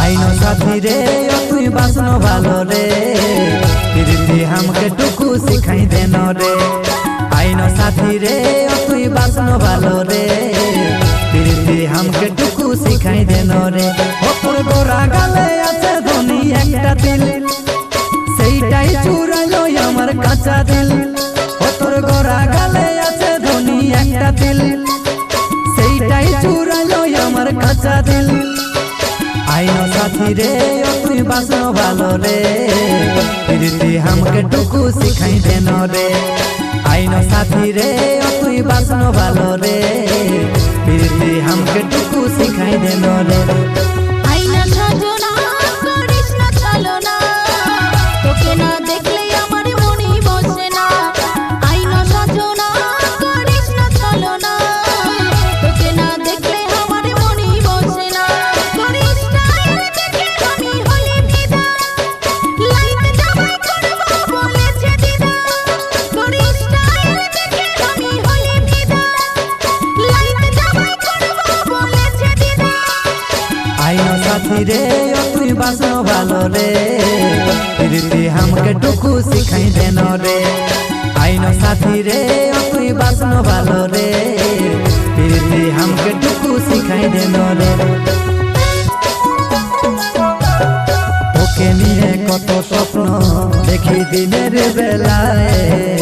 আইনো সাথী রে ও তুই বাসনো ভালো রে, প্রীতি আমাকে টুকু শিখাই দেন রে। আইনো সাথী রে ও তুই বাসনো ভালো রে, প্রীতি আমাকে টুকু শিখাই দেন রে। ওপর গোরা গালে আছে ধনী একটা তিল, সেইটাই চুরাইলো আমার কাঁচা দিল। ওপর গোরা গালে আছে ধনী একটা তিল, সেইটাই চুরাইলো আমার কাঁচা দিল। আইনো সাথী রে ও তুই বাসনো ভালো রে, প্রীতি আমাকে টুকু শিখাই দেন রে। আইনো সাথী রে ও তুই বাসনো ভালো রে, প্রীতি আমাকে টুকু শিখাই দেন রে। আইনা সাজনা করিস না ছলনা, তোকে না দেখলে আমার মনই বসে না। আইনা সাজনা করিস না ছলনা, তোকে না দেখলে আমার মনই বসে না। করিস স্টাইল দেখে আমি হলি ফিদা, লাইট জামাই করবো বলেছে দিদা। করিস স্টাইল দেখে আমি হলি ফিদা, লাইট জামাই করবো বলেছে দিদা। আইনো সাথী রে ও তুই বাসনো ভালো রে, প্রীতি আমাকে টুকু শিখাই দেন রে। আইনো সাথী রে ও তুই বাসনো ভালো রে, প্রীতি আমাকে টুকু শিখাই দেন রে। ওকে নিয়ে কত স্বপ্ন দেখি দিনের বেলায়,